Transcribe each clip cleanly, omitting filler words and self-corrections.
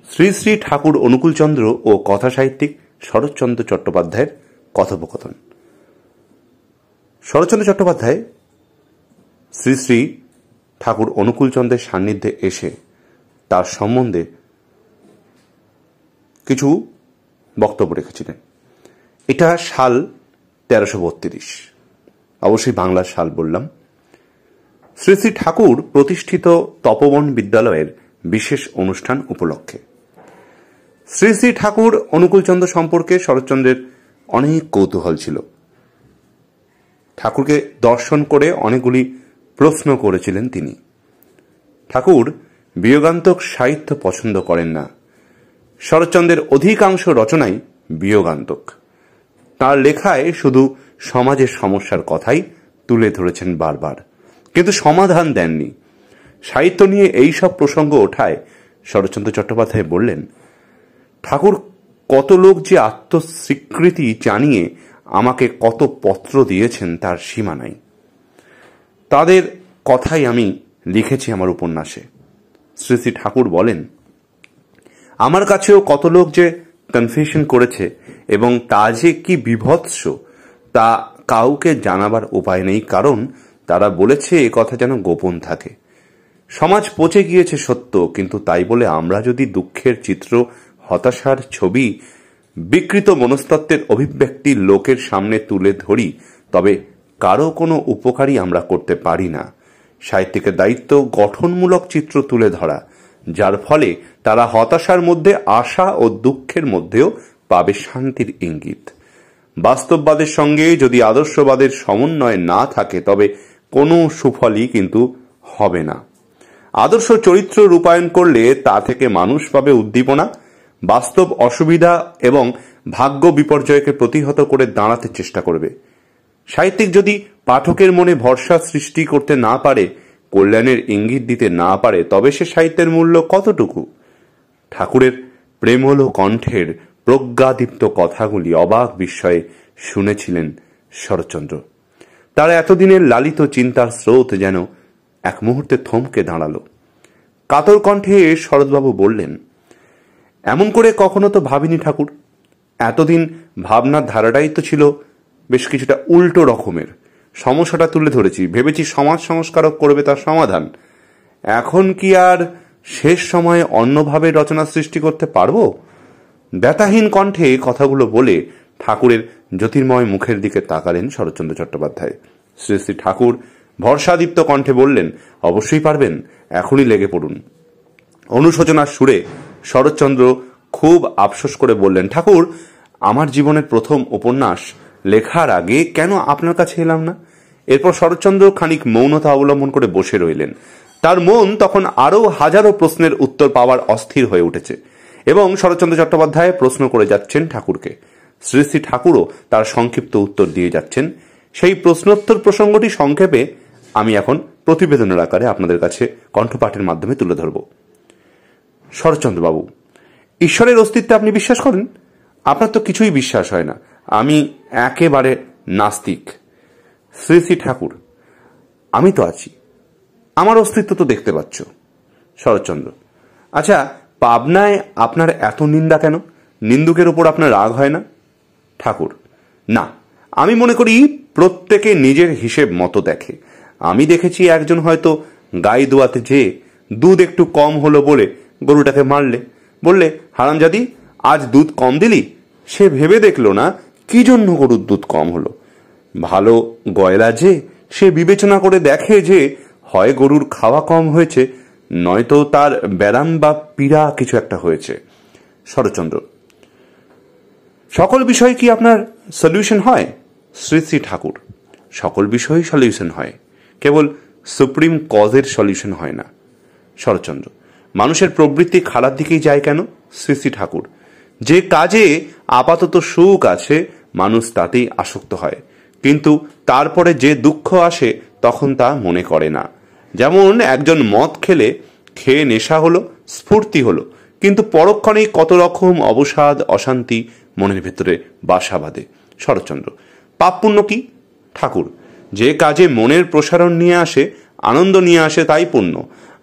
শ্রী শ্রী ঠাকুর অনুকূলচন্দ্র ও কথাসাহিত্যিক শরৎচন্দ্র চট্টোপাধ্যায়ের কথোপকথন। শরৎচন্দ্র চট্টোপাধ্যায় শ্রী শ্রী ঠাকুর অনুকূলচন্দ্রের সান্নিধ্যে এসে তার সম্বন্ধে কিছু বক্তব্য রেখেছিলেন। এটা সাল 1332, অবশ্যই বাংলার সাল বললাম। শ্রী শ্রী ঠাকুর প্রতিষ্ঠিত তপবন বিদ্যালয়ের বিশেষ অনুষ্ঠান উপলক্ষে। শ্রী শ্রী ঠাকুর অনুকূলচন্দ্র সম্পর্কে শরৎচন্দ্রের অনেক কৌতূহল ছিল। ঠাকুরকে দর্শন করে অনেকগুলি প্রশ্ন করেছিলেন তিনি। ঠাকুর বিয়োগান্তক সাহিত্য পছন্দ করেন না। শরৎচন্দ্রের অধিকাংশ রচনাই বিয়োগান্তক। তার লেখায় শুধু সমাজের সমস্যার কথাই তুলে ধরেছেন বারবার, কিন্তু সমাধান দেননি। সাহিত্য নিয়ে এই সব প্রসঙ্গ ওঠায় শরৎচন্দ্র চট্টোপাধ্যায় বললেন, ঠাকুর কত লোক যে আত্মস্বীকৃতি জানিয়ে আমাকে কত পত্র দিয়েছেন তার সীমা নাই। তাদের কথাই আমি লিখেছি আমার উপন্যাসে। শ্রী শ্রী ঠাকুর বলেন, আমার কাছেও কত লোক যে কনফেশন করেছে এবং তা যে কি বিভৎস তা কাউকে জানাবার উপায় নেই, কারণ তারা বলেছে এ কথা যেন গোপন থাকে। সমাজ পচে গিয়েছে সত্য, কিন্তু তাই বলে আমরা যদি দুঃখের চিত্র, হতাশার ছবি, বিকৃত মনস্তত্ত্বের অভিব্যক্তি লোকের সামনে তুলে ধরি, তবে কারো কোনো উপকারই আমরা করতে পারি না। সাহিত্যিকের দায়িত্ব গঠনমূলক চিত্র তুলে ধরা, যার ফলে তারা হতাশার মধ্যে আশা ও দুঃখের মধ্যেও পাবে শান্তির ইঙ্গিত। বাস্তববাদের সঙ্গে যদি আদর্শবাদের সমন্বয় না থাকে তবে কোনো সুফলই কিন্তু হবে না। আদর্শ চরিত্র রূপায়ণ করলে তা থেকে মানুষ পাবে উদ্দীপনা, বাস্তব অসুবিধা এবং ভাগ্য বিপর্যয়কে প্রতিহত করে দাঁড়াতে চেষ্টা করবে। সাহিত্যিক যদি পাঠকের মনে ভরসা সৃষ্টি করতে না পারে, কল্যাণের ইঙ্গিত দিতে না পারে, তবে সে সাহিত্যের মূল্য কতটুকু? ঠাকুরের প্রেমল কণ্ঠের প্রজ্ঞাদীপ্ত কথাগুলি অবাক বিস্ময়ে শুনেছিলেন শরৎচন্দ্র। তার এতদিনের লালিত চিন্তার স্রোত যেন এক মুহূর্তে থমকে দাঁড়ালো। কাতর কণ্ঠে শরৎবাবু বললেন, এমন করে কখনো তো ভাবিনি ঠাকুর। এতদিন ভাবনার ধারাটাই তো ছিল বেশ কিছুটা উল্টো রকমের। সমস্যাটা তুলে ধরেছি, ভেবেছি সমাজ সংস্কারক করবে তার সমাধান। এখন কি আর শেষ সময়ে অন্যভাবে রচনা সৃষ্টি করতে পারবো? ব্যথাহীন কণ্ঠে কথাগুলো বলে ঠাকুরের জ্যোতির্ময় মুখের দিকে তাকালেন শরৎচন্দ্র চট্টোপাধ্যায়। শ্রী শ্রী ঠাকুর ভরসাদীপ্ত কণ্ঠে বললেন, অবশ্যই পারবেন, এখনই লেগে পড়ুন। অনুশোচনার সুরে শরৎচন্দ্র খুব আফসোস করে বললেন, ঠাকুর, আমার জীবনের প্রথম উপন্যাস লেখার আগে কেন আপনার কাছে এলাম না? এরপর শরৎচন্দ্র খানিক মৌনতা অবলম্বন করে বসে রইলেন। তার মন তখন আরও হাজারো প্রশ্নের উত্তর পাওয়ার অস্থির হয়ে উঠেছে এবং শরৎচন্দ্র চট্টোপাধ্যায় প্রশ্ন করে যাচ্ছেন ঠাকুরকে। শ্রী শ্রী ঠাকুরও তার সংক্ষিপ্ত উত্তর দিয়ে যাচ্ছেন। সেই প্রশ্নোত্তর প্রসঙ্গটি সংক্ষেপে আমি এখন প্রতিবেদনের আকারে আপনাদের কাছে কণ্ঠপাঠের মাধ্যমে তুলে ধরব। শরৎচন্দ্রবাবু, ঈশ্বরের অস্তিত্বে আপনি বিশ্বাস করেন? আপনার তো কিছুই বিশ্বাস হয় না। আমি একেবারে নাস্তিক। শ্রী শ্রী ঠাকুর, আমি তো আছি, আমার অস্তিত্ব তো দেখতে পাচ্ছ। শরৎচন্দ্র, আচ্ছা, পাবনায় আপনার এত নিন্দা কেন? নিন্দুকের উপর আপনার রাগ হয় না? ঠাকুর, না, আমি মনে করি প্রত্যেকে নিজের হিসেব মতো দেখে। আমি দেখেছি একজন হয়তো গাই দোয়াতে যেয়ে দুধ একটু কম হলো বলে গরুটাকে মারলে, বললে, হারামজাদি, আজ দুধ কম দিলি। সে ভেবে দেখলো না কি জন্য গরুর দুধ কম হলো। ভালো গয়লা যে, সে বিবেচনা করে দেখে যে হয় গরুর খাওয়া কম হয়েছে, নয়তো তার ব্যারাম বা পীড়া কিছু একটা হয়েছে। শরৎচন্দ্র, সকল বিষয়ে কি আপনার সলিউশন হয়? শ্রী শ্রী ঠাকুর, সকল বিষয়েই সলিউশন হয়, কেবল সুপ্রিম কজের সলিউশন হয় না। শরৎচন্দ্র, মানুষের প্রবৃত্তি খারাপ দিকেই যায় কেন? শ্রী শ্রী ঠাকুর, যে কাজে আপাতত সুখ আছে মানুষ তাতেই আসক্ত হয়, কিন্তু তারপরে যে দুঃখ আসে তখন তা মনে করে না। যেমন একজন মদ খেয়ে নেশা হলো, স্ফূর্তি হলো, কিন্তু পরক্ষণেই কত রকম অবসাদ, অশান্তি মনের ভেতরে বাসা বাঁধে। শরৎচন্দ্র, পাপ পুণ্য কি? ঠাকুর, যে কাজে মনের প্রসারণ নিয়ে আসে, আনন্দ নিয়ে আসে, তাই পুণ্য।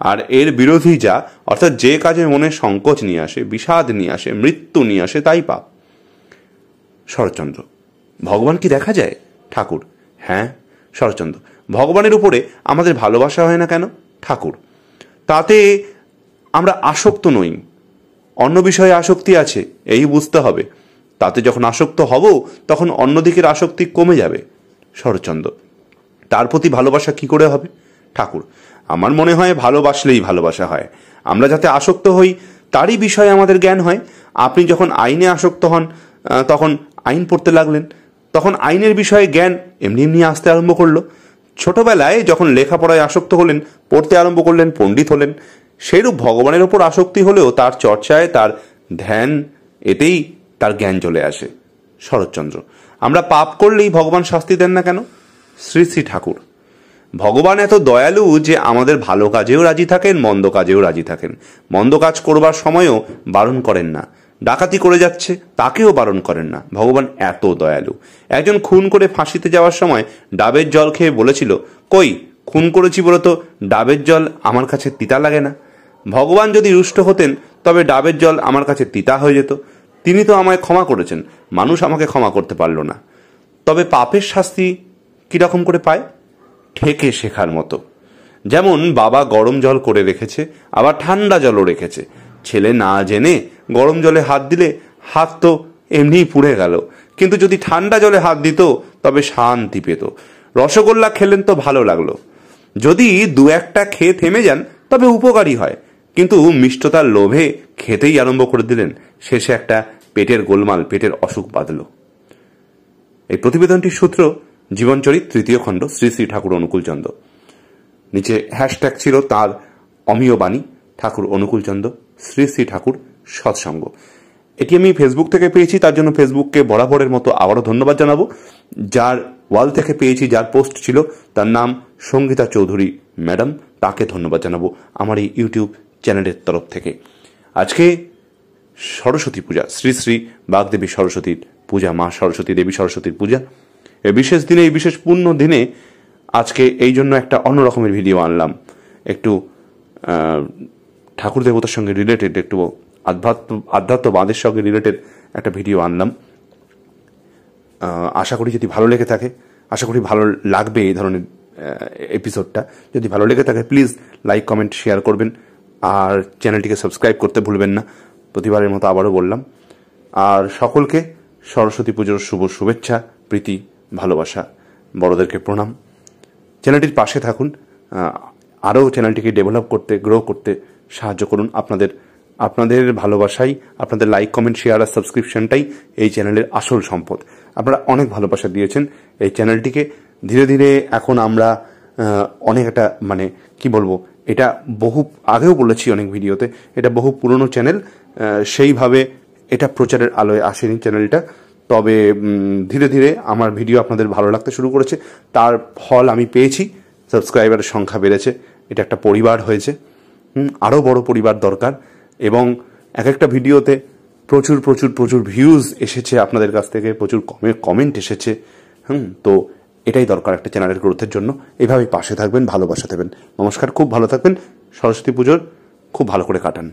আর এর বিরোধী যা, অর্থাৎ যে কাজে মনে সংকোচ নিয়ে আসে, বিষাদ নিয়ে আসে, মৃত্যু নিয়ে আসে, তাই পাপ। শরৎচন্দ্র: ভগবান কি দেখা যায়? ঠাকুর: হ্যাঁ। শরৎচন্দ্র: ভগবানের উপরে আমাদের ভালোবাসা হয় না কেন? ঠাকুর: তাতে আমরা আসক্ত নই, অন্য বিষয়ে আসক্তি আছে, এই বুঝতে হবে। তাতে যখন আসক্ত হব তখন অন্যদিকের আসক্তি কমে যাবে। শরৎচন্দ্র: তার প্রতি ভালোবাসা কি করে হবে? ঠাকুর: আমার মনে হয় ভালোবাসলেই ভালোবাসা হয়। আমরা যাতে আসক্ত হই তারই বিষয়ে আমাদের জ্ঞান হয়। আপনি যখন আইনে আসক্ত হন তখন আইন পড়তে লাগলেন, তখন আইনের বিষয়ে জ্ঞান এমনি এমনি আসতে আরম্ভ করলো। ছোটবেলায় যখন লেখাপড়ায় আসক্ত হলেন, পড়তে আরম্ভ করলেন, পণ্ডিত হলেন, সেইরূপ ভগবানের ওপর আসক্তি হলেও তার চর্চায়, তার ধ্যান, এতেই তার জ্ঞান চলে আসে। শরৎচন্দ্র: আমরা পাপ করলেই ভগবান শাস্তি দেন না কেন? শ্রী শ্রী ঠাকুর: ভগবান এত দয়ালু যে আমাদের ভালো কাজেও রাজি থাকেন, মন্দ কাজেও রাজি থাকেন। মন্দ কাজ করবার সময়ও বারণ করেন না। ডাকাতি করে যাচ্ছে তাকেও বারণ করেন না। ভগবান এত দয়ালু। একজন খুন করে ফাঁসিতে যাওয়ার সময় ডাবের জল খেয়ে বলেছিল, কই খুন করেছি বলে তো ডাবের জল আমার কাছে তিতা লাগে না। ভগবান যদি রুষ্ট হতেন তবে ডাবের জল আমার কাছে তিতা হয়ে যেত। তিনি তো আমায় ক্ষমা করেছেন, মানুষ আমাকে ক্ষমা করতে পারল না। তবে পাপের শাস্তি কিরকম করে পায়? ঠেকে শেখার মতো। যেমন বাবা গরম জল করে রেখেছে, আবার ঠান্ডা জলও রেখেছে। ছেলে না জেনে গরম জলে হাত দিলে হাত তো এমনিই পুড়ে গেল, কিন্তু যদি ঠান্ডা জলে হাত দিত তবে শান্তি পেত। রসগোল্লা খেলেন তো ভালো লাগলো, যদি দু একটা খেয়ে থেমে যান তবে উপকারী হয়, কিন্তু মিষ্টতার লোভে খেতেই আরম্ভ করে দিলেন, শেষে একটা পেটের গোলমাল, পেটের অসুখ বাঁধল। এই প্রতিবেদনটির সূত্র জীবনচরিত, 3য় খণ্ড, শ্রী শ্রী ঠাকুর অনুকূলচন্দ্র। নিচে হ্যাশট্যাগ ছিল তার অমীয় বাণী, ঠাকুর অনুকূলচন্দ্র, শ্রী শ্রী ঠাকুর সৎসঙ্গ। এটি আমি ফেসবুক থেকে পেয়েছি, তার জন্য ফেসবুককে বরাবরের মতো আবারও ধন্যবাদ জানাবো। যার ওয়াল থেকে পেয়েছি, যার পোস্ট ছিল, তার নাম সঙ্গীতা চৌধুরী ম্যাডাম, তাকে ধন্যবাদ জানাবো আমার এই ইউটিউব চ্যানেলের তরফ থেকে। আজকে সরস্বতী পূজা, শ্রী শ্রী বাগদেবী সরস্বতীর পূজা, মা সরস্বতী, দেবী সরস্বতীর পূজা। এই বিশেষ দিনে, এই বিশেষ পূর্ণ দিনে আজকে এই জন্য একটা অন্য রকমের ভিডিও আনলাম। একটু ঠাকুর দেবতার সঙ্গে রিলেটেড, একটু আধ্যাত্মবাদের সঙ্গে রিলেটেড একটা ভিডিও আনলাম। আশা করি যদি ভালো লেগে থাকে, আশা করি ভালো লাগবে এই ধরনের এপিসোডটা। যদি ভালো লেগে থাকে প্লিজ লাইক, কমেন্ট, শেয়ার করবেন, আর চ্যানেলটিকে সাবস্ক্রাইব করতে ভুলবেন না। প্রতিবারের মতো আবারও বললাম। আর সকলকে সরস্বতী পুজোর শুভ শুভেচ্ছা, প্রীতি, ভালোবাসা, বড়দেরকে প্রণাম। চ্যানেলটির পাশে থাকুন, আরও চ্যানেলটিকে ডেভেলপ করতে, গ্রো করতে সাহায্য করুন। আপনাদের ভালোবাসাই, আপনাদের লাইক, কমেন্ট, শেয়ার আর সাবস্ক্রিপশনটাই এই চ্যানেলের আসল সম্পদ। আপনারা অনেক ভালোবাসা দিয়েছেন এই চ্যানেলটিকে। ধীরে ধীরে এখন আমরা অনেক একটা, মানে কি বলবো, এটা বহু আগেও বলেছি অনেক ভিডিওতে, এটা বহু পুরনো চ্যানেল, সেইভাবে এটা প্রচারের আলোয় আসেনি চ্যানেলটা। তবে ধীরে ধীরে আমার ভিডিও আপনাদের ভালো লাগতে শুরু করেছে, তার ফল আমি পেয়েছি। সাবস্ক্রাইবারের সংখ্যা বেড়েছে, এটা একটা পরিবার হয়েছে। আরও বড় পরিবার দরকার, এবং এক একটা ভিডিওতে প্রচুর প্রচুর প্রচুর ভিউজ এসেছে আপনাদের কাছ থেকে, প্রচুর কমেন্ট এসেছে। তো এটাই দরকার একটা চ্যানেলের গ্রোথের জন্য। এইভাবেই পাশে থাকবেন, ভালোবাসা দেবেন। নমস্কার, খুব ভালো থাকবেন। সরস্বতী পুজোর খুব ভালো করে কাটান।